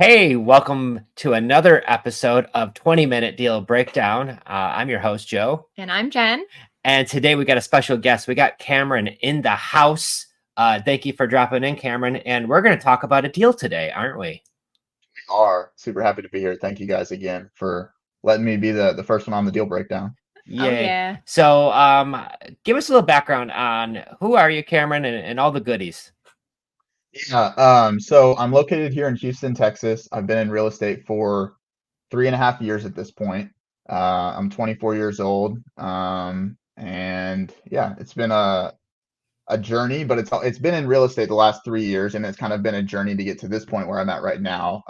Hey, welcome to another episode of 20-Minute Deal Breakdown. I'm your host, Joe. And I'm Jen. And today we got a special guest. We got Cameron in the house. Thank you for dropping in, Cameron. And we're going to talk about a deal today, aren't we? Are super happy to be here. Thank you guys again for letting me be the first one on the deal breakdown. Oh, Yay. yeah. So give us a little background on who are you, Cameron, and all the goodies. Yeah. So I'm located here in Houston, Texas. I've been in real estate for 3.5 years at this point. I'm 24 years old. And yeah, it's been a journey, but it's been in real estate the last 3 years, and it's kind of been a journey to get to this point where I'm at right now.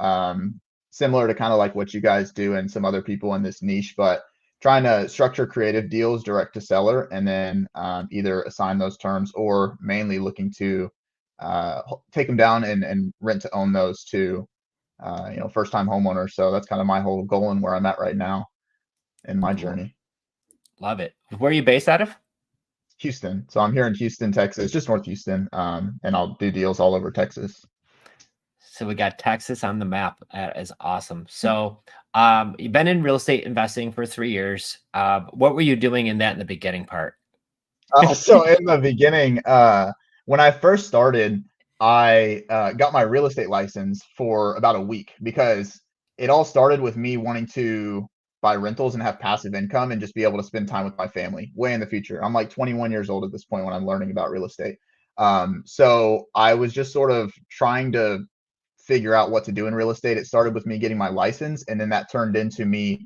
Similar to kind of like what you guys do and some other people in this niche, but trying to structure creative deals direct to seller, and then either assign those terms or mainly looking to take them down and rent to own those to first time homeowners. So that's kind of my whole goal and where I'm at right now in my journey. Love it. Where are you based out of? Houston. So I'm here in Houston, Texas, just North Houston, and I'll do deals all over Texas. So we got Texas on the map. That is awesome. So you've been in real estate investing for 3 years. What were you doing in that in the beginning part? So in the beginning, when I first started, I got my real estate license for about a week because it all started with me wanting to buy rentals and have passive income and just be able to spend time with my family way in the future. I'm like 21 years old at this point when I'm learning about real estate. So I was just sort of trying to figure out what to do in real estate. It started with me getting my license, and then that turned into me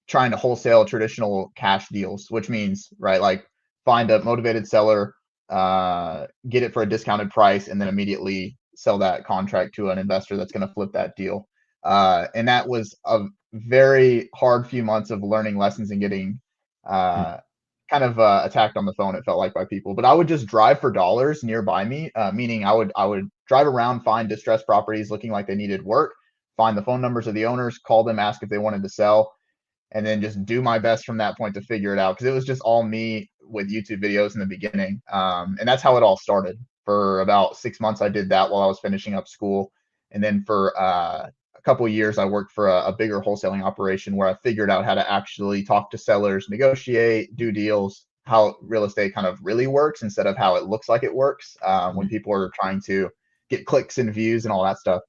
trying to wholesale traditional cash deals, which means, right, like find a motivated seller, get it for a discounted price, and then immediately sell that contract to an investor that's going to flip that deal. And that was a very hard few months of learning lessons and getting kind of attacked on the phone, it felt like, by people. But I would just drive for dollars nearby me, meaning I would drive around, find distressed properties looking like they needed work, find the phone numbers of the owners, call them, ask if they wanted to sell, and then just do my best from that point to figure it out, because it was just all me with YouTube videos in the beginning. And that's how it all started. For about 6 months, I did that while I was finishing up school. And then for a couple of years, I worked for a bigger wholesaling operation where I figured out how to actually talk to sellers, negotiate, do deals, how real estate kind of really works instead of how it looks like it works when people are trying to get clicks and views and all that stuff.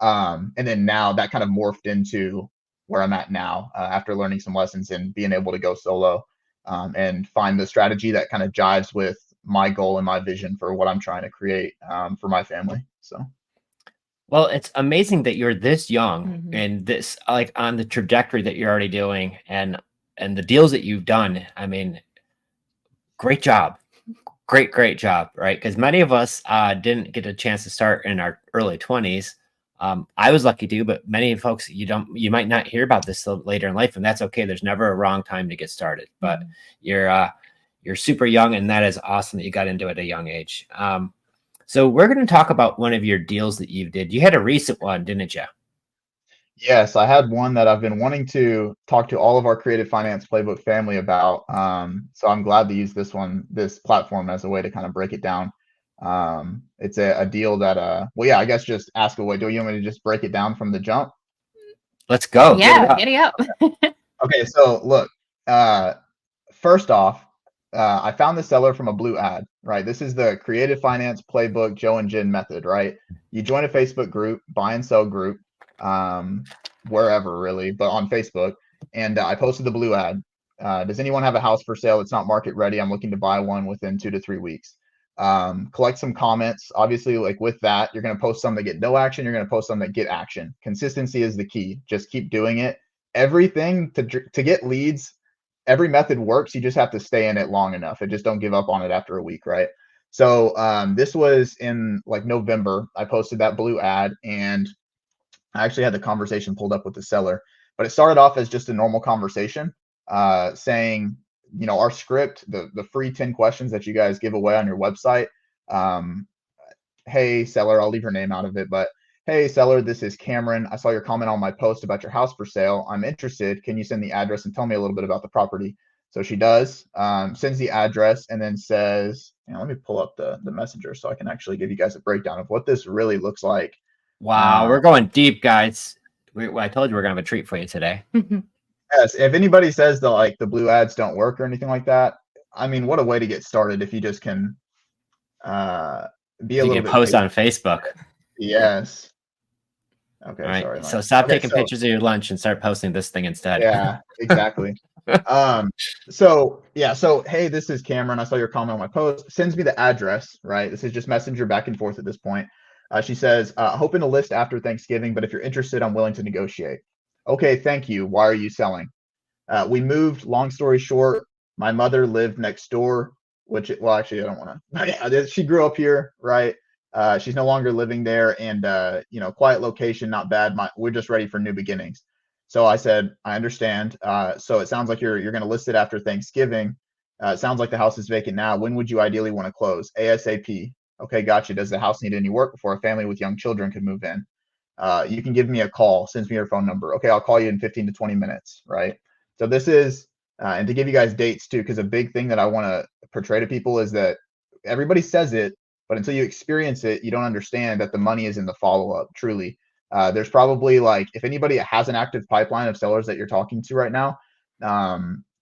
And then now that kind of morphed into where I'm at now after learning some lessons and being able to go solo and find the strategy that kind of jives with my goal and my vision for what I'm trying to create for my family. So. Well, it's amazing that you're this young Mhm. and this like on the trajectory that you're already doing and the deals that you've done. I mean, great job. Great job, right? Because many of us didn't get a chance to start in our early 20s. I was lucky too, but many folks you might not hear about this till later in life, and that's okay. There's never a wrong time to get started. But you're super young, and that is awesome that you got into it at a young age. So we're going to talk about one of your deals that you did. You had a recent one, didn't you? Yes, I had one that I've been wanting to talk to all of our creative finance playbook family about. So I'm glad to use this platform as a way to kind of break it down. It's a deal that, well, yeah, I guess just ask away. Do you want me to just break it down from the jump? Let's go. Yeah, get it up. Okay, so look, first off, I found the seller from a blue ad, right? This is the creative finance playbook Joe and Jenn method, right? You join a Facebook group, buy and sell group, wherever really, but on Facebook. And I posted the blue ad. Does anyone have a house for sale? It's not market ready. I'm looking to buy one within 2 to 3 weeks. Collect some comments. Obviously, like with that, you're going to post some that get no action. You're going to post some that get action. Consistency is the key. Just keep doing it. Everything to get leads, every method works. You just have to stay in it long enough and just don't give up on it after a week, right? So this was in like November. I posted that blue ad, and I actually had the conversation pulled up with the seller, but it started off as just a normal conversation, saying, our script, the free 10 questions that you guys give away on your website. Hey, seller, I'll leave her name out of it, but hey, seller, this is Cameron. I saw your comment on my post about your house for sale. I'm interested. Can you send the address and tell me a little bit about the property? So she does, sends the address, and then says, let me pull up the messenger so I can actually give you guys a breakdown of what this really looks like Wow, we're going deep, guys. I told you we're gonna have a treat for you today. Yes, if anybody says the blue ads don't work or anything like that, I mean, what a way to get started if you just can be a You little can bit post patient. on Facebook. Yes. All Okay, right. sorry, So stop okay, taking so pictures of your lunch and start posting this thing instead. yeah, exactly. So yeah, so hey, this is Cameron. I saw your comment on my post. Sends me the address, right? This is just messenger back and forth at this point. She says, hoping to list after Thanksgiving, but if you're interested, I'm willing to negotiate. Okay, thank you. Why are you selling? We moved, long story short, my mother lived next door, well, actually, I don't want to. Yeah, she grew up here, right? She's no longer living there, and quiet location, not bad. We're just ready for new beginnings. So I said, I understand. So it sounds like you're going to list it after Thanksgiving. It sounds like the house is vacant now. When would you ideally want to close? ASAP. Okay, gotcha. Does the house need any work before a family with young children could move in? You can give me a call. Sends me your phone number. Okay, I'll call you in 15 to 20 minutes, right? So this is, and to give you guys dates too, because a big thing that I want to portray to people is that everybody says it, but until you experience it, you don't understand that the money is in the follow up. Truly, there's probably like if anybody has an active pipeline of sellers that you're talking to right now,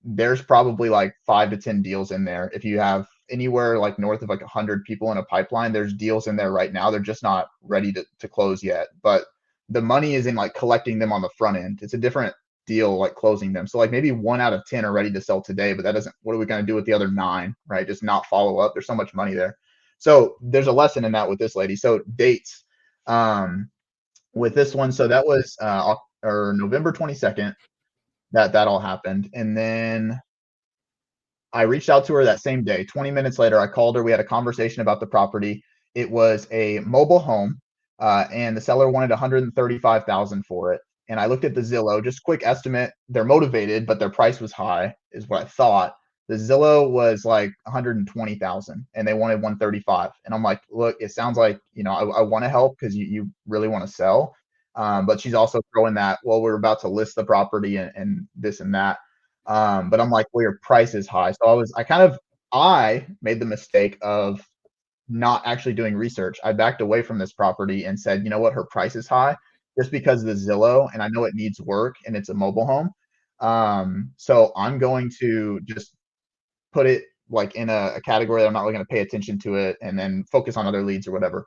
there's probably like 5 to 10 deals in there. If you have anywhere like north of like 100 people in a pipeline, there's deals in there right now. They're just not ready to close yet, but the money is in like collecting them on the front end. It's a different deal like closing them. So like maybe 1 out of 10 are ready to sell today, but that doesn't, what are we going to do with the other 9, right? Just not follow up. There's so much money there. So there's a lesson in that with this lady. So dates with this one. So that was or November 22nd that all happened. And then I reached out to her that same day. 20 minutes later, I called her. We had a conversation about the property. It was a mobile home, and the seller wanted 135,000 for it. And I looked at the Zillow, just quick estimate. They're motivated, but their price was high, is what I thought. The Zillow was like 120,000, and they wanted 135. And I'm like, look, it sounds like I want to help because you really want to sell, but she's also throwing that. Well, we're about to list the property and this and that. But I'm like, well, your price is high. So I made the mistake of not actually doing research. I backed away from this property and said, you know what, her price is high just because of the Zillow, and I know it needs work and it's a mobile home. So I'm going to just put it like in a category that I'm not really going to pay attention to it and then focus on other leads or whatever.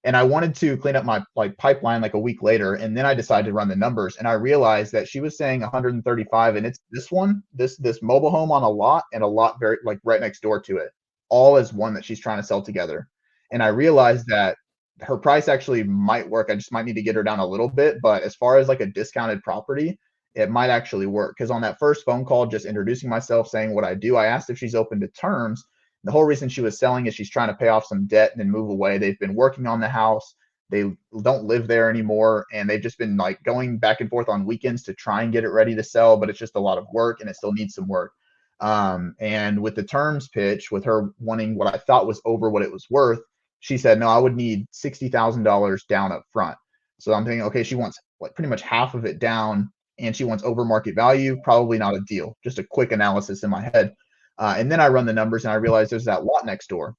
And I wanted to clean up my like pipeline like a week later, and then I decided to run the numbers, and I realized that she was saying 135, and it's this mobile home on a lot and a lot very like right next door to it, all as one that she's trying to sell together. And I realized that her price actually might work. I just might need to get her down a little bit, but as far as like a discounted property, it might actually work. Because on that first phone call, just introducing myself, saying what I do, I asked if she's open to terms. The whole reason she was selling is she's trying to pay off some debt and then move away. They've been working on the house. They don't live there anymore, and they've just been like going back and forth on weekends to try and get it ready to sell, but it's just a lot of work and it still needs some work. And with the terms pitch, with her wanting what I thought was over what it was worth, she said, no, I would need $60,000 down up front. So I'm thinking, okay, she wants like pretty much half of it down and she wants over market value. Probably not a deal. Just a quick analysis in my head. And then I run the numbers and I realize there's that lot next door.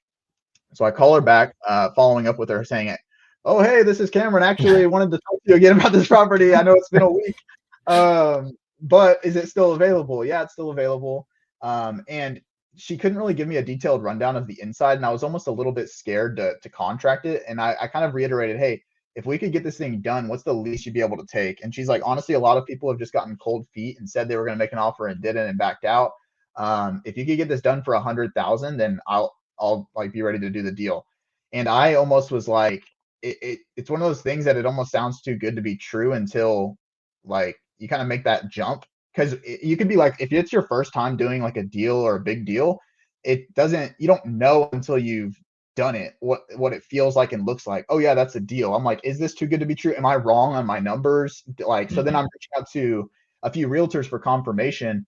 So I call her back, following up with her saying, oh, hey, this is Cameron. Actually, I wanted to talk to you again about this property. I know it's been a week, but is it still available? Yeah, it's still available. And she couldn't really give me a detailed rundown of the inside, and I was almost a little bit scared to contract it. And I kind of reiterated, hey, if we could get this thing done, what's the least you'd be able to take? And she's like, honestly, a lot of people have just gotten cold feet and said they were going to make an offer and didn't and backed out. If you could get this done for 100,000, then I'll like be ready to do the deal. And I almost was like, it's one of those things that it almost sounds too good to be true until like you kind of make that jump. Because you could be like, if it's your first time doing like a deal or a big deal, you don't know until you've done it what it feels like and looks like. Oh yeah, that's a deal. I'm like, is this too good to be true? Am I wrong on my numbers? Like, so then I'm reaching out to a few realtors for confirmation.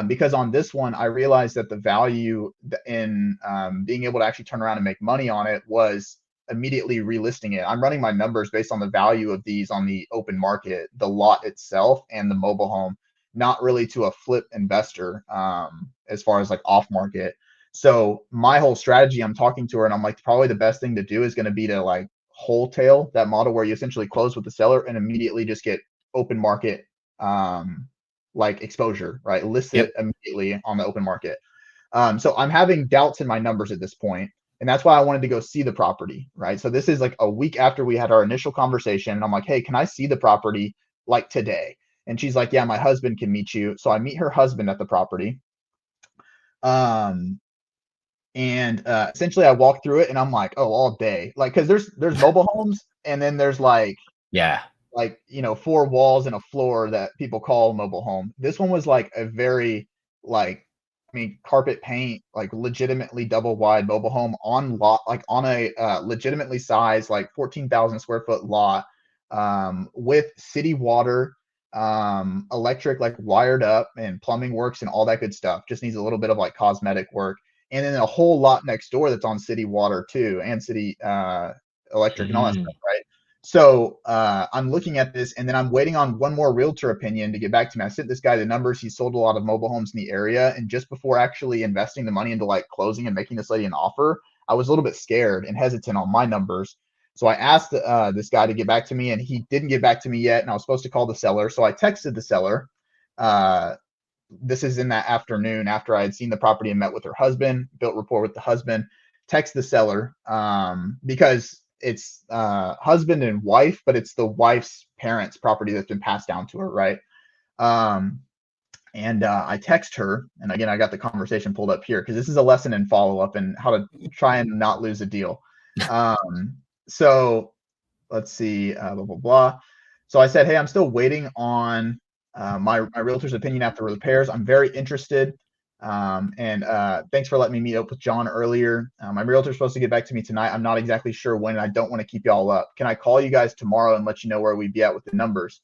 Because on this one, I realized that the value in being able to actually turn around and make money on it was immediately relisting it. I'm running my numbers based on the value of these on the open market, the lot itself, and the mobile home, not really to a flip investor as far as like off market. So my whole strategy, I'm talking to her and I'm like, probably the best thing to do is going to be to like wholesale, that model where you essentially close with the seller and immediately just get open market like exposure, right? List it immediately on the open market. So I'm having doubts in my numbers at this point, and that's why I wanted to go see the property, right? So this is like a week after we had our initial conversation, and I'm like, hey, can I see the property like today? And she's like, yeah, my husband can meet you. So I meet her husband at the property. And essentially I walk through it and I'm like, oh, all day. Like, cause there's mobile homes and then there's like, you know, 4 walls and a floor that people call mobile home. This one was like a very like, I mean, carpet paint, like legitimately double wide mobile home on lot, like on a legitimately sized, like 14,000 square foot lot, with city water, electric, like wired up and plumbing works and all that good stuff. Just needs a little bit of like cosmetic work. And then a whole lot next door that's on city water too, and city electric and all that stuff, right? So I'm looking at this, and then I'm waiting on one more realtor opinion to get back to me. I sent this guy the numbers. He sold a lot of mobile homes in the area, and just before actually investing the money into like closing and making this lady an offer, I was a little bit scared and hesitant on my numbers. So I asked this guy to get back to me, and he didn't get back to me yet. And I was supposed to call the seller, so I texted the seller. This is in that afternoon after I had seen the property and met with her husband, built rapport with the husband, text the seller because it's husband and wife, but it's the wife's parents' property that's been passed down to her, right? And I text her, and again, I got the conversation pulled up here because this is a lesson in follow-up and how to try and not lose a deal. So let's see, blah, blah, blah. So I said, hey, I'm still waiting on my realtor's opinion after repairs. I'm very interested. And thanks for letting me meet up with John earlier. My realtor's supposed to get back to me tonight. I'm not exactly sure when, and I don't want to keep y'all up. Can I call you guys tomorrow and let you know where we'd be at with the numbers?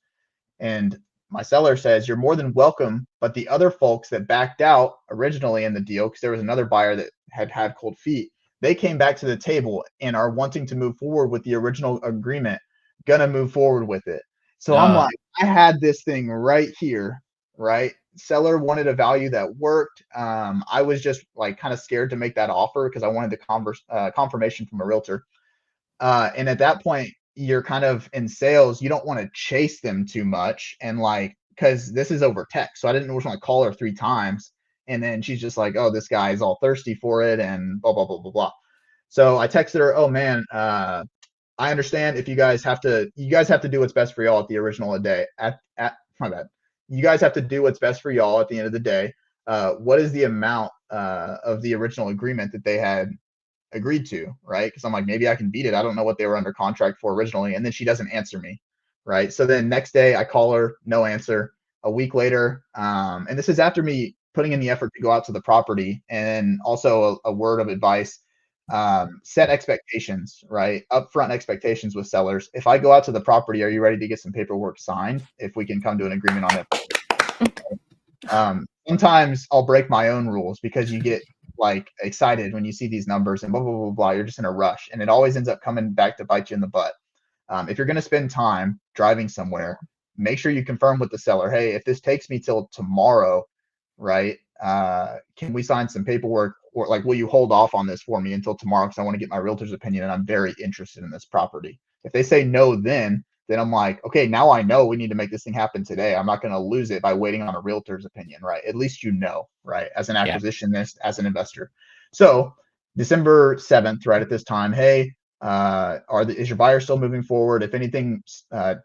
And my seller says, you're more than welcome, but the other folks that backed out originally in the deal, because there was another buyer that had cold feet, they came back to the table and are wanting to move forward with the original agreement, gonna move forward with it. So I'm like, I had this thing right here, right? Seller wanted a value that worked. I was just like kind of scared to make that offer because I wanted the confirmation from a realtor. And at that point, you're kind of in sales. You don't want to chase them too much. And like, because this is over text. So I didn't want to call her 3 times. And then she's just like, oh, this guy is all thirsty for it and blah, blah, blah, blah, blah. So I texted her, oh man, I understand if you guys have to do what's best for y'all at the original day. My bad. You guys have to do what's best for y'all at the end of the day. What is the amount of the original agreement that they had agreed to, right? Because I'm like, maybe I can beat it. I don't know what they were under contract for originally. And then she doesn't answer me, right? So then next day I call her, no answer. A week later, and this is after me putting in the effort to go out to the property, and also a word of advice. Set expectations, right? Upfront expectations with sellers. If I go out to the property, are you ready to get some paperwork signed? If we can come to an agreement on it. Sometimes I'll break my own rules because you get like excited when you see these numbers and blah, blah, blah, blah. You're just in a rush, and it always ends up coming back to bite you in the butt. If you're going to spend time driving somewhere, make sure you confirm with the seller, hey, if this takes me till tomorrow, right? Can we sign some paperwork, or like, will you hold off on this for me until tomorrow? Because I want to get my realtor's opinion and I'm very interested in this property. If they say no, then I'm like, okay, now I know we need to make this thing happen today. I'm not going to lose it by waiting on a realtor's opinion, right? At least you know, right? As an acquisitionist, as an investor. So December 7th, right at this time, hey, is your buyer still moving forward? If anything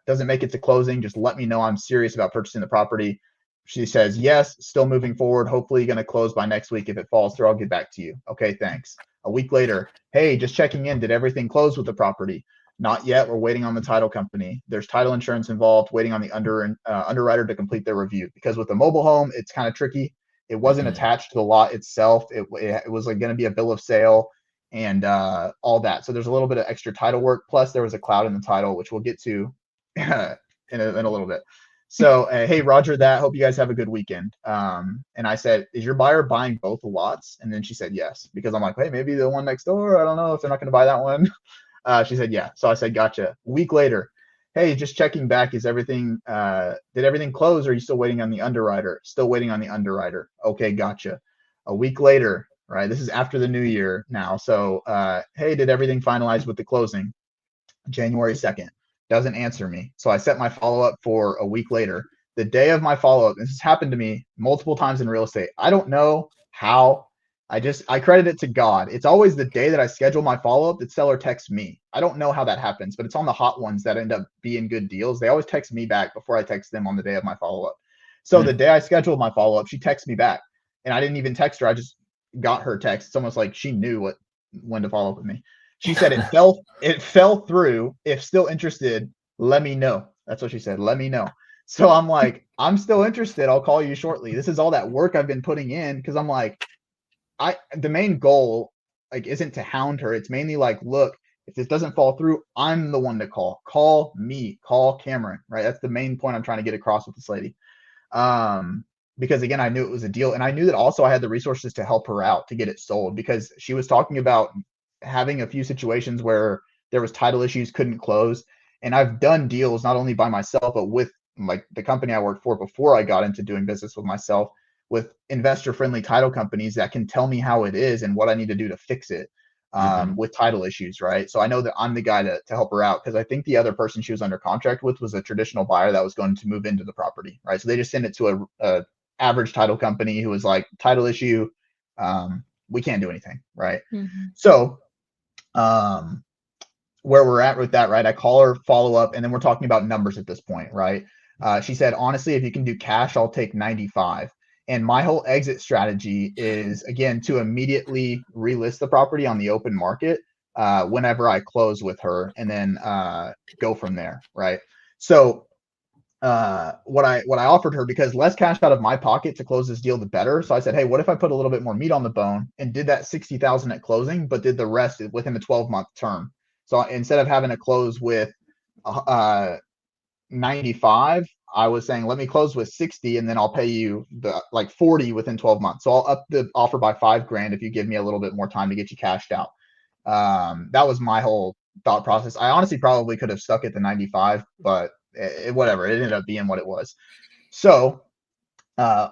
doesn't make it to closing, just let me know. I'm serious about purchasing the property. She says, yes, still moving forward. Hopefully going to close by next week. If it falls through, I'll get back to you. Okay, thanks. A week later, hey, just checking in. Did everything close with the property? Not yet. We're waiting on the title company. There's title insurance involved, waiting on the underwriter to complete their review. Because with the mobile home, it's kind of tricky. It wasn't attached to the lot itself. It was like going to be a bill of sale and all that. So there's a little bit of extra title work. Plus, there was a cloud in the title, which we'll get to in a little bit. So, hey, Roger that. Hope you guys have a good weekend. And I said, is your buyer buying both lots? And then she said, yes, because I'm like, hey, maybe the one next door. I don't know if they're not going to buy that one. She said, yeah. So I said, gotcha. A week later, hey, just checking back. Is everything, did everything close? Or are you still waiting on the underwriter? Still waiting on the underwriter. Okay, gotcha. A week later, right? This is after the new year now. So, hey, did everything finalize with the closing? January 2nd, doesn't answer me. So I set my follow-up for a week later. The day of my follow-up, this has happened to me multiple times in real estate. I don't know how. I credit it to God. It's always the day that I schedule my follow-up, the seller texts me. I don't know how that happens, but it's on the hot ones that end up being good deals. They always text me back before I text them on the day of my follow-up. So the day I scheduled my follow-up, she texts me back. And I didn't even text her. I just got her text. It's almost like she knew when to follow up with me. She said it fell through. If still interested, let me know. That's what she said. Let me know. So I'm like, I'm still interested. I'll call you shortly. This is all that work I've been putting in because I'm like, the main goal like isn't to hound her. It's mainly like, look, if this doesn't fall through, I'm the one to call. Call me. Call Cameron. Right. That's the main point I'm trying to get across with this lady. Because again, I knew it was a deal, and I knew that also I had the resources to help her out to get it sold because she was talking about having a few situations where there was title issues, couldn't close. And I've done deals not only by myself, but with like the company I worked for before I got into doing business with myself, with investor friendly title companies that can tell me how it is and what I need to do to fix it with title issues. Right. So I know that I'm the guy to help her out because I think the other person she was under contract with was a traditional buyer that was going to move into the property. Right. So they just send it to a average title company who was like, title issue. We can't do anything. Right. So where we're at with that, right? I call her, follow up, and then we're talking about numbers at this point, right? She said, honestly, if you can do cash, I'll take 95. And my whole exit strategy is, again, to immediately relist the property on the open market whenever I close with her and then go from there, right? So what I offered her, because less cash out of my pocket to close this deal, the better. So I said, hey, what if I put a little bit more meat on the bone and did that 60,000 at closing, but did the rest within a 12-month term? So instead of having to close with 95, I was saying, let me close with 60 and then I'll pay you the like 40 within 12 months. So I'll up the offer by $5,000 if you give me a little bit more time to get you cashed out. That was my whole thought process. I honestly probably could have stuck at the 95, but whatever. It ended up being what it was. So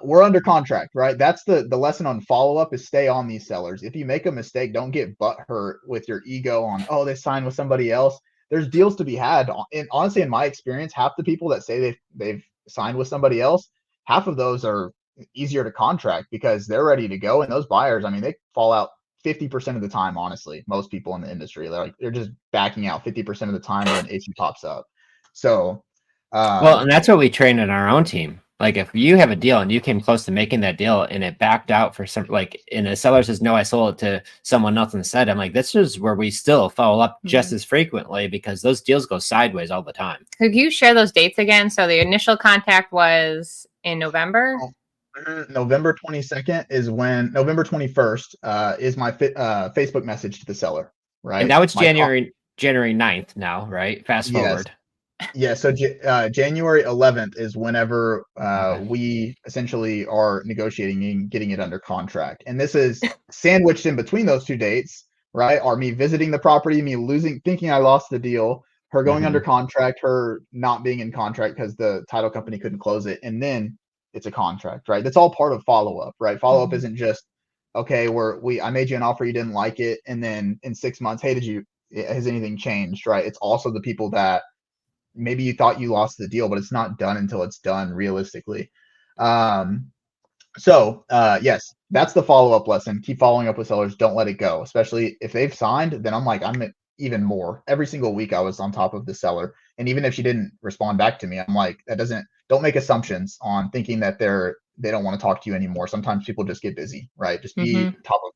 we're under contract, right? That's the lesson on follow-up is stay on these sellers. If you make a mistake, don't get butthurt with your ego on, oh, they signed with somebody else. There's deals to be had. And honestly, in my experience, half the people that say they've signed with somebody else, half of those are easier to contract because they're ready to go. And those buyers, I mean, they fall out 50% of the time, honestly. Most people in the industry, they're just backing out 50% of the time when an issue pops up. So well, and that's what we train in our own team. Like if you have a deal and you came close to making that deal and it backed out for some, like, and the seller says, no, I sold it to someone else instead. I'm like, this is where we still follow up just as frequently because those deals go sideways all the time. Could you share those dates again? So the initial contact was in November. November 22nd is when November 21st is my Facebook message to the seller, right? And now it's January 9th now, right? Fast forward. Yeah, so January 11th is whenever we essentially are negotiating and getting it under contract. And this is sandwiched in between those two dates, right? Are me visiting the property, me thinking I lost the deal, her going under contract, her not being in contract because the title company couldn't close it. And then it's a contract, right? That's all part of follow-up, right? Follow-up isn't just, okay, I made you an offer, you didn't like it. And then in 6 months, hey, has anything changed, right? It's also the people that maybe you thought you lost the deal, but it's not done until it's done realistically. So yes, that's the follow-up lesson. Keep following up with sellers. Don't let it go, especially if they've signed. Then I'm even more. Every single week I was on top of the seller. And even if she didn't respond back to me, I'm like, don't make assumptions on thinking that they don't want to talk to you anymore. Sometimes people just get busy, right? Just be top of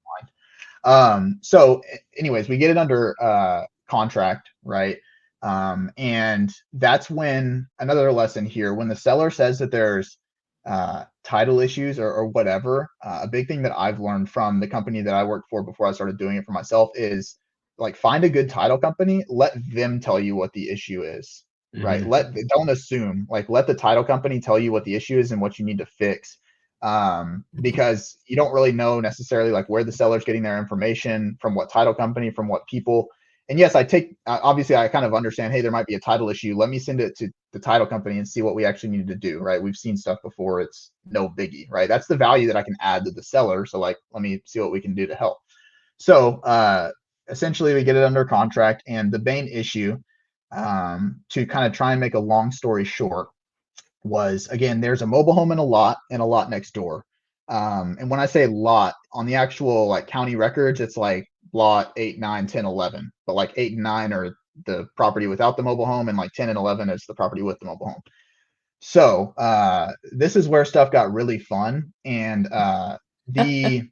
mind. So anyways, we get it under contract, right? And that's when another lesson here, when the seller says that there's title issues or whatever, a big thing that I've learned from the company that I worked for before I started doing it for myself is like, find a good title company, let them tell you what the issue is, right? Don't assume, like, let the title company tell you what the issue is and what you need to fix. Because you don't really know necessarily like where the seller's getting their information, from what title company, from what people. And yes, obviously I kind of understand, hey, there might be a title issue. Let me send it to the title company and see what we actually need to do, right? We've seen stuff before. It's no biggie, right? That's the value that I can add to the seller. So like, let me see what we can do to help. So essentially we get it under contract, and the main issue to kind of try and make a long story short, was, again, there's a mobile home and a lot next door. And when I say lot, on the actual like county records, it's like lot 8, 9, 10, 11. But like 8 and 9 are the property without the mobile home, and like 10 and 11 is the property with the mobile home. So this is where stuff got really fun. And the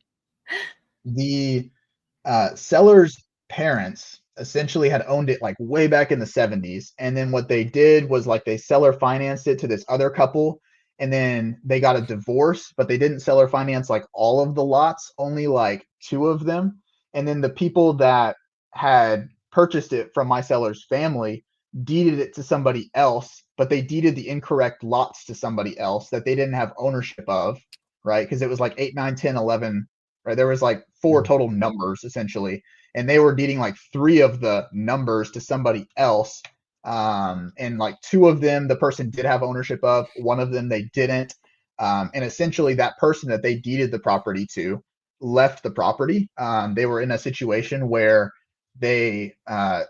seller's parents essentially had owned it like way back in the 70s. And then what they did was like they seller financed it to this other couple, and then they got a divorce, but they didn't seller finance like all of the lots, only like 2 of them. And then the people that had purchased it from my seller's family deeded it to somebody else, but they deeded the incorrect lots to somebody else that they didn't have ownership of, right? Because it was like 8, 9, 10, 11, right? There was like 4 total numbers essentially, and they were deeding like 3 of the numbers to somebody else. And like 2 of them, the person did have ownership of, 1 of them they didn't. And essentially that person that they deeded the property to left the property. They were in a situation where they,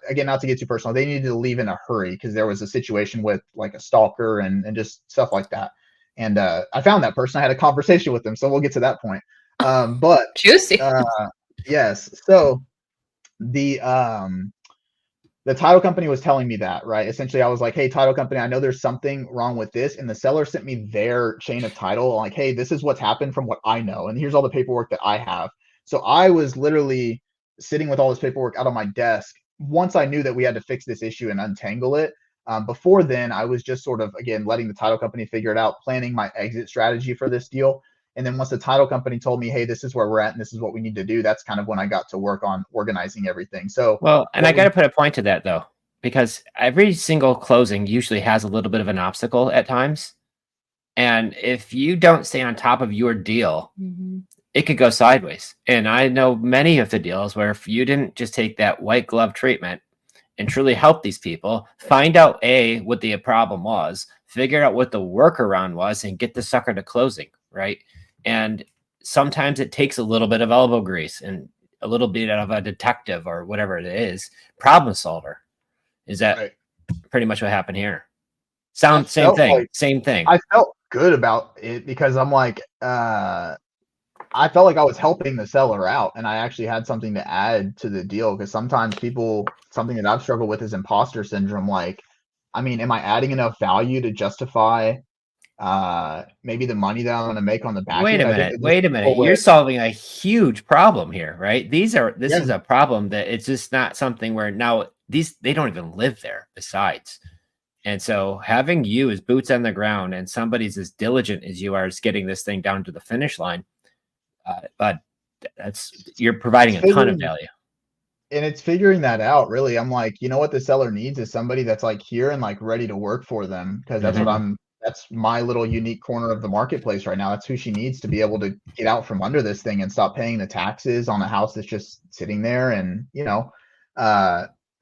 again, not to get too personal, they needed to leave in a hurry because there was a situation with like a stalker and just stuff like that. And I found that person. I had a conversation with them, so we'll get to that point. But Juicy. yes, so the title company was telling me that, right? Essentially, I was like, hey, title company, I know there's something wrong with this. And the seller sent me their chain of title, like, hey, this is what's happened from what I know. And here's all the paperwork that I have. So I was literally sitting with all this paperwork out on my desk once I knew that we had to fix this issue and untangle it. Before then, I was just sort of, again, letting the title company figure it out, planning my exit strategy for this deal. And then once the title company told me, hey, this is where we're at and this is what we need to do, that's kind of when I got to work on organizing everything. So, well, and I got to put a point to that though, because every single closing usually has a little bit of an obstacle at times. And if you don't stay on top of your deal, it could go sideways. And I know many of the deals where if you didn't just take that white glove treatment and truly help these people, find out what the problem was, figure out what the workaround was, and get the sucker to closing, right? And sometimes it takes a little bit of elbow grease and a little bit of a detective or whatever it is, problem solver. Is that right. pretty much what happened here? Same thing. Same thing. I felt good about it because I'm like, I felt like I was helping the seller out, and I actually had something to add to the deal. Because sometimes something that I've struggled with is imposter syndrome. Like, I mean, am I adding enough value to justify maybe the money that I'm going to make on the back end? Wait a minute. You're solving a huge problem here, right? This is a problem that it's just not something where now they don't even live there besides. And so having you as boots on the ground and somebody's as diligent as you are is getting this thing down to the finish line. But you're providing a ton of value. And it's figuring that out, really. I'm like, you know what the seller needs is somebody that's like here and like ready to work for them, because that's that's my little unique corner of the marketplace right now. That's who she needs to be able to get out from under this thing and stop paying the taxes on a house that's just sitting there. And,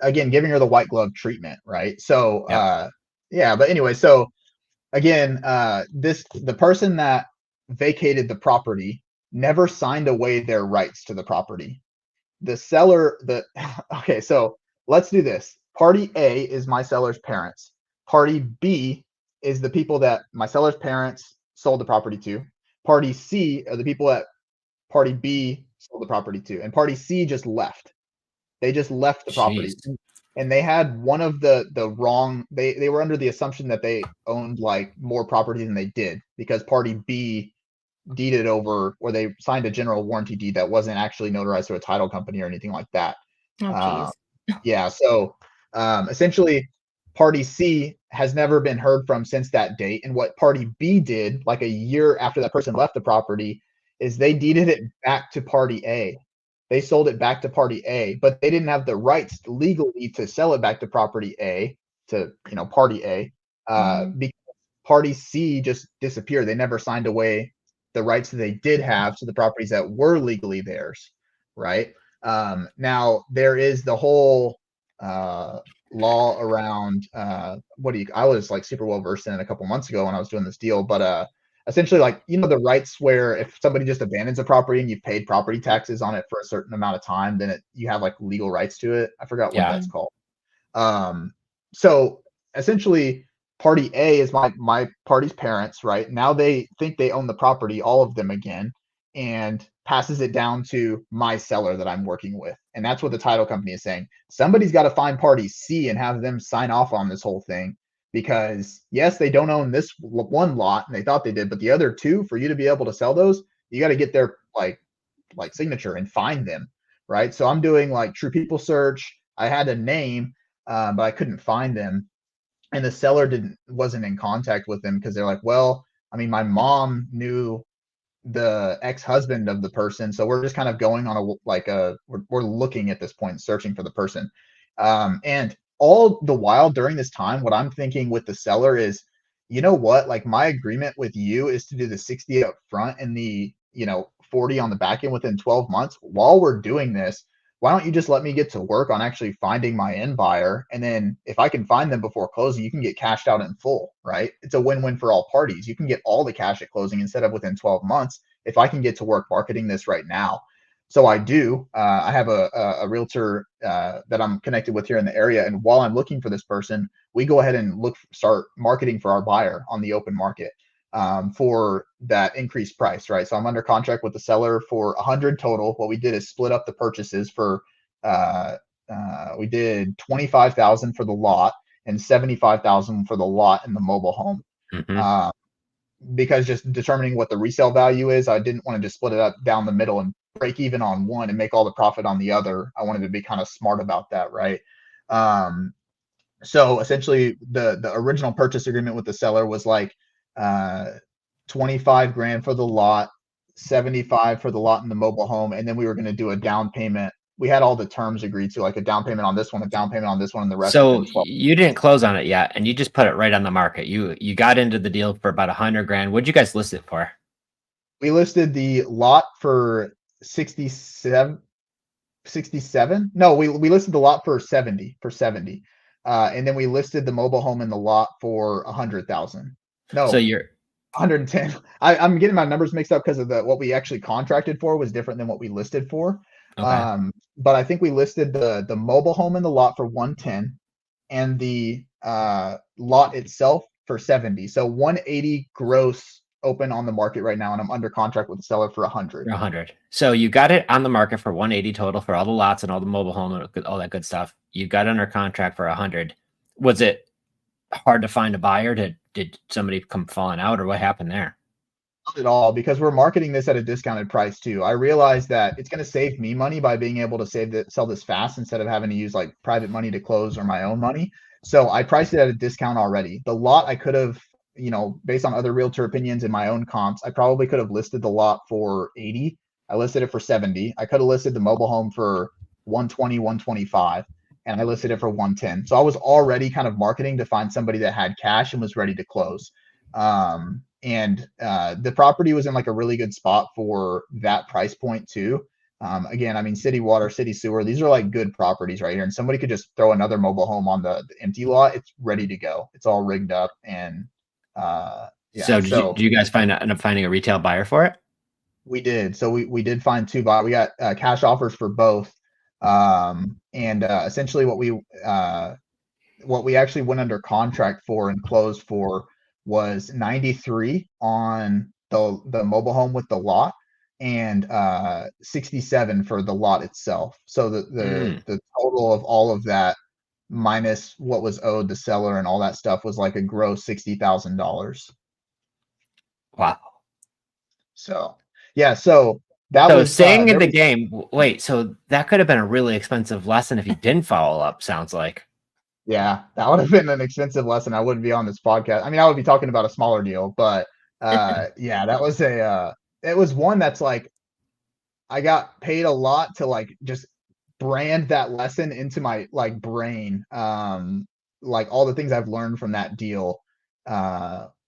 again, giving her the white glove treatment, right? So, but anyway, so again, the person that vacated the property never signed away their rights to the property. The seller, okay, so let's do this. Party A is my seller's parents. Party B is the people that my seller's parents sold the property to. Party C are the people that Party B sold the property to. And Party C just left. They just left the property. And they had one of the wrong, they were under the assumption that they owned like more property than they did, because Party B deeded over, or they signed a general warranty deed that wasn't actually notarized to a title company or anything like that. Yeah, so essentially Party C has never been heard from since that date. And what Party B did, like a year after that person left the property, is they deeded it back to Party A. They sold it back to Party A, but they didn't have the rights legally to sell it back to Party A, Party A, because Party C just disappeared. They never signed away the rights that they did have to the properties that were legally theirs, right? Now there is the whole law around I was like super well versed in it a couple months ago when I was doing this deal, but essentially, like, the rights where if somebody just abandons a property and you've paid property taxes on it for a certain amount of time, then you have like legal rights to it. I forgot what that's called. so essentially party A is my party's parents, right? Now they think they own the property, all of them again, and passes it down to my seller that I'm working with. And that's what the title company is saying. Somebody's got to find party C and have them sign off on this whole thing, because yes, they don't own this one lot and they thought they did, but the other two, for you to be able to sell those, you got to get their like signature and find them, right? So I'm doing like True People search. I had a name, but I couldn't find them, and the seller wasn't in contact with them because they're like, well, I mean, my mom knew the ex-husband of the person, so we're just kind of going on we're looking at this point, searching for the person, and all the while during this time, what I'm thinking with the seller is, you know what, like my agreement with you is to do the 60 up front and the 40 on the back end within 12 months. While we're doing this, why don't you just let me get to work on actually finding my end buyer? And then if I can find them before closing, you can get cashed out in full, right? It's a win-win for all parties. You can get all the cash at closing instead of within 12 months if I can get to work marketing this right now. So I do. I have a realtor that I'm connected with here in the area. And while I'm looking for this person, we go ahead and start marketing for our buyer on the open market for that increased price, right? So I'm under contract with the seller for 100 total. What we did is split up the purchases for, we did 25,000 for the lot and 75,000 for the lot and the mobile home. Mm-hmm. Because just determining what the resale value is, I didn't want to just split it up down the middle and break even on one and make all the profit on the other. I wanted to be kind of smart about that, right? So essentially the original purchase agreement with the seller was like 25 grand for the lot, 75 for the lot and the mobile home, and then we were going to do a down payment. We had all the terms agreed to, like a down payment on this one, a down payment on this one, and the rest. So you didn't close on it yet, and you just put it right on the market. You got into the deal for about 100 grand. What'd you guys list it for? We listed the lot for 67. No, we listed the lot for 70, and then we listed the mobile home in the lot for 100,000. No, So you're 110. I'm getting my numbers mixed up because of what we actually contracted for was different than what we listed for. okay. But I think we listed the mobile home in the lot for 110 and the lot itself for 70. So 180 gross open on the market right now, and I'm under contract with the seller for 100. 100. So you got it on the market for 180 total for all the lots and all the mobile home and all that good stuff. You got under contract for 100. Was it hard to find a buyer? Did somebody come falling out, or what happened there? Not at all, because we're marketing this at a discounted price too. I realized that it's going to save me money by being able to sell this fast instead of having to use like private money to close or my own money. So I priced it at a discount already. The lot I could have, based on other realtor opinions and my own comps, I probably could have listed the lot for 80. I listed it for 70. I could have listed the mobile home for 120, 125, and I listed it for 110. So I was already kind of marketing to find somebody that had cash and was ready to close. And the property was in like a really good spot for that price point too. Again, I mean, city water, city sewer, these are like good properties right here. And somebody could just throw another mobile home on the empty lot. It's ready to go. It's all rigged up. And yeah. So did you guys end up finding a retail buyer for it? We did. So we did find two buyers. We got cash offers for both. And essentially what we actually went under contract for and closed for was 93 on the mobile home with the lot, and 67 for the lot itself. So the total of all of that minus what was owed the seller and all that stuff was like a gross $60,000. Wow. So yeah, so that So was staying in the game. Wait, so that could have been a really expensive lesson if you didn't follow up, sounds like. Yeah, that would have been an expensive lesson. I wouldn't be on this podcast. I mean, I would be talking about a smaller deal, but yeah, that was it was one that's like, I got paid a lot to like just brand that lesson into my like brain. Like all the things I've learned from that deal.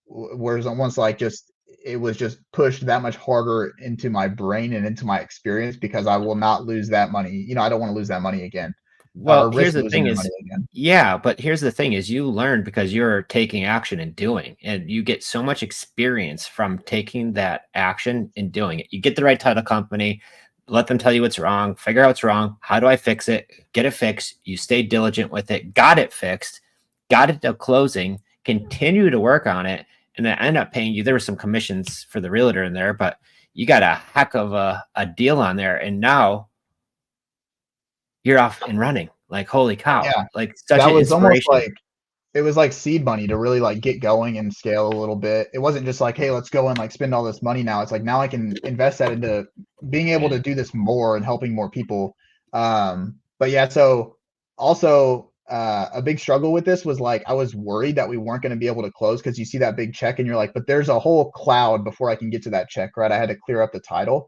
Whereas almost like it was just pushed that much harder into my brain and into my experience, because I will not lose that money. I don't want to lose that money again. Well, here's the thing is, yeah, but here's the thing is you learn because you're taking action and doing, and you get so much experience from taking that action and doing it. You get the right title company, let them tell you what's wrong, figure out what's wrong. How do I fix it? Get it fixed. You stay diligent with it, got it fixed. got it to closing, continue to work on it, and then end up paying you. There were some commissions for the realtor in there, but you got a heck of a deal on there. And now you're off and running. Like, holy cow. Yeah. Like, such That an was almost inspiration. like, it was like seed money to really like get going and scale a little bit. It wasn't just like, hey, let's go and like spend all this money now. It's like, now I can invest that into being able to do this more and helping more people. But yeah, so also a big struggle with this was like, I was worried that we weren't going to be able to close, because you see that big check and you're like, but there's a whole cloud before I can get to that check, right? I had to clear up the title.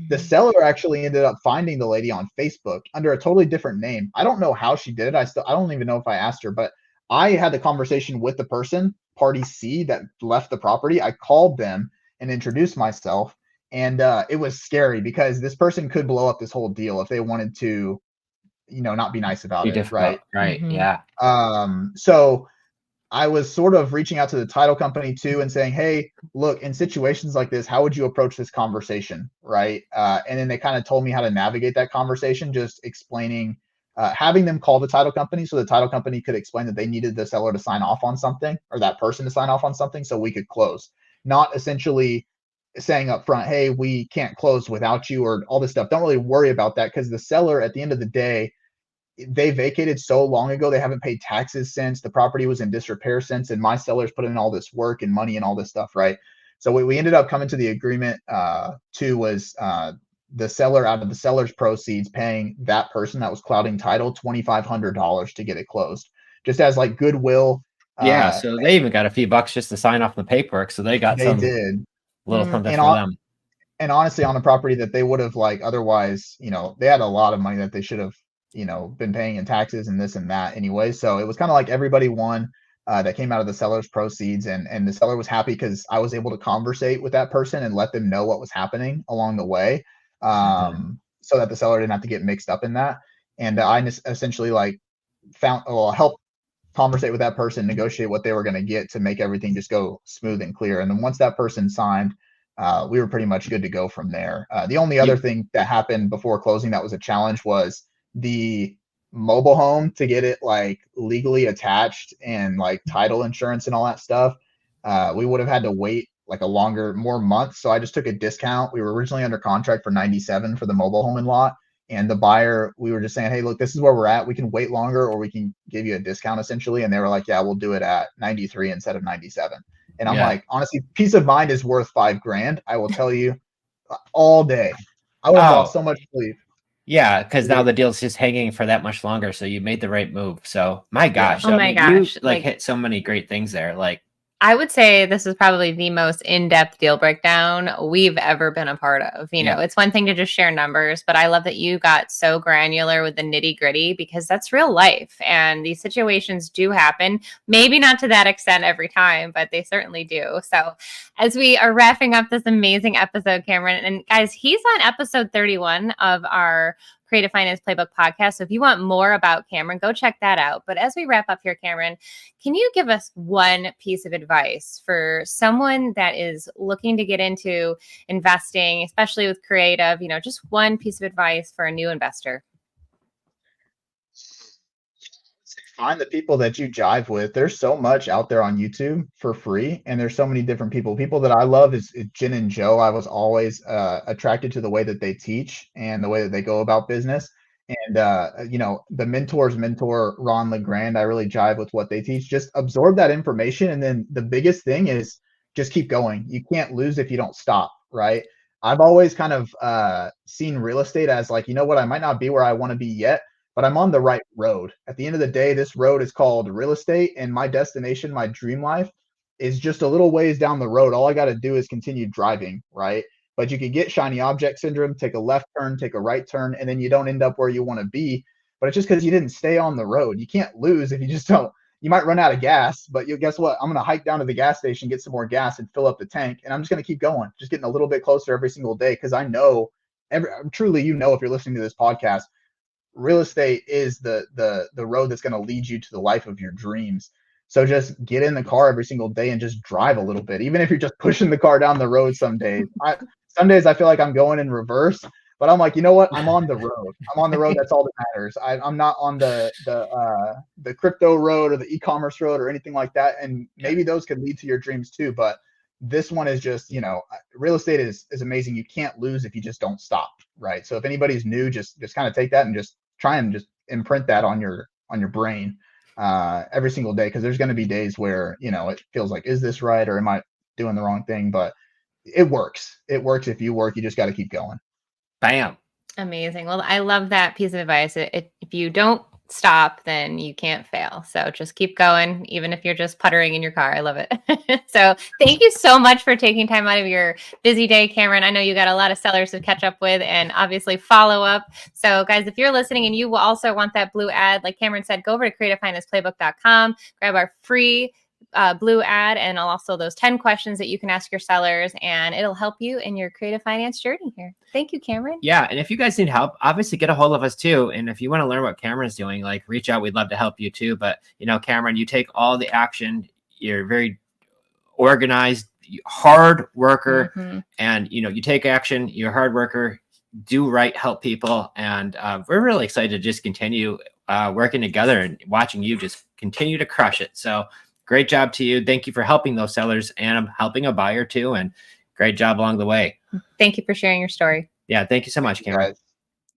The seller actually ended up finding the lady on Facebook under a totally different name. I don't know how she did it. I don't even know if I asked her, but I had the conversation with the person, party C, that left the property. I called them and introduced myself, and it was scary because this person could blow up this whole deal if they wanted to, not be nice about Be it, difficult. right? Right. Yeah. So I was sort of reaching out to the title company too and saying, hey, look, in situations like this, how would you approach this conversation, right? And then they kind of told me how to navigate that conversation, just explaining, having them call the title company so the title company could explain that they needed the seller to sign off on something, or that person to sign off on something, so we could close. Not essentially saying up front, hey, we can't close without you, or all this stuff. Don't really worry about that, because the seller, at the end of the day, they vacated so long ago, they haven't paid taxes since, the property was in disrepair since, and my sellers put in all this work and money and all this stuff, right? So we ended up coming to the agreement was the seller, out of the seller's proceeds, paying that person that was clouding title $2,500 to get it closed, just as like goodwill. Yeah. So they even got a few bucks just to sign off the paperwork. So they got They some did. little something And for them. and honestly, on a property that they would have like otherwise, they had a lot of money that they should have, been paying in taxes and this and that anyway. So it was kind of like everybody won, that came out of the seller's proceeds, and the seller was happy because I was able to conversate with that person and let them know what was happening along the way, so that the seller didn't have to get mixed up in that. And I essentially like helped conversate with that person, negotiate what they were going to get to make everything just go smooth and clear. And then once that person signed, we were pretty much good to go from there. The only other thing that happened before closing that was a challenge was the mobile home, to get it like legally attached and like title insurance and all that stuff. We would have had to wait like more months. So I just took a discount. We were originally under contract for 97 for the mobile home and lot. And the buyer, we were just saying, hey, look, this is where we're at. We can wait longer, or we can give you a discount essentially. And they were like, yeah, we'll do it at 93 instead of 97. And I'm like, honestly, peace of mind is worth $5,000. I will tell you, all day. I would have lost so much sleep. Yeah, because now the deal's just hanging for that much longer. So you made the right move. So my gosh, oh my gosh, you like hit so many great things there. Like, I would say this is probably the most in-depth deal breakdown we've ever been a part of. It's one thing to just share numbers, but I love that you got so granular with the nitty-gritty, because that's real life. And these situations do happen. Maybe not to that extent every time, but they certainly do. So as we are wrapping up this amazing episode, Cameron, and guys, he's on episode 31 of our Creative Finance Playbook podcast. So if you want more about Cameron, go check that out. But as we wrap up here, Cameron, can you give us one piece of advice for someone that is looking to get into investing, especially with creative, just one piece of advice for a new investor? Find the people that you jive with. There's so much out there on YouTube for free, and there's so many different people. People that I love is Jenn and Joe. I was always attracted to the way that they teach and the way that they go about business. And the mentors mentor Ron LeGrand, I really jive with what they teach. Just absorb that information, and then the biggest thing is just keep going. You can't lose if you don't stop, right? I've always kind of seen real estate as like, I might not be where I want to be yet, but I'm on the right road. At the end of the day, this road is called real estate, and my destination, my dream life, is just a little ways down the road. All I got to do is continue driving, right? But you could get shiny object syndrome, take a left turn, take a right turn, and then you don't end up where you want to be. But it's just because you didn't stay on the road. You can't lose if you just don't. You might run out of gas, but guess what? I'm going to hike down to the gas station, get some more gas, and fill up the tank. And I'm just going to keep going, just getting a little bit closer every single day, because I know, truly, if you're listening to this podcast, real estate is the road that's going to lead you to the life of your dreams. So just get in the car every single day and just drive a little bit, even if you're just pushing the car down the road. Some days I feel like I'm going in reverse, But I'm like, you know what? I'm on the road. I'm on the road. That's all that matters. I'm not on the crypto road or the e-commerce road or anything like that. And maybe those could lead to your dreams too. But this one is just, real estate is amazing. You can't lose if you just don't stop, right? So if anybody's new, just kind of take that and just try and just imprint that on your brain every single day, because there's going to be days where it feels like, is this right, or am I doing the wrong thing? But it works. It works if you work. You just got to keep going. Bam. Amazing. Well, I love that piece of advice. If you don't stop, then you can't fail. So just keep going, even if you're just puttering in your car. I love it. So thank you so much for taking time out of your busy day, Cameron. I know you got a lot of sellers to catch up with and obviously follow up. So guys, if you're listening and you will also want that blue ad, like Cameron said, go over to creativefinanceplaybook.com, grab our free blue ad, and also those 10 questions that you can ask your sellers, and it'll help you in your creative finance journey here. Thank you, Cameron. Yeah. And if you guys need help, obviously get a hold of us too. And if you want to learn what Cameron's doing, like reach out. We'd love to help you too. But Cameron, you take all the action. You're very organized, hard worker, and you take action. You're a hard worker, do right, help people. And we're really excited to just continue working together and watching you just continue to crush it. So great job to you. Thank you for helping those sellers, and I'm helping a buyer too. And great job along the way. Thank you for sharing your story. Yeah. Thank you so much, Cameron.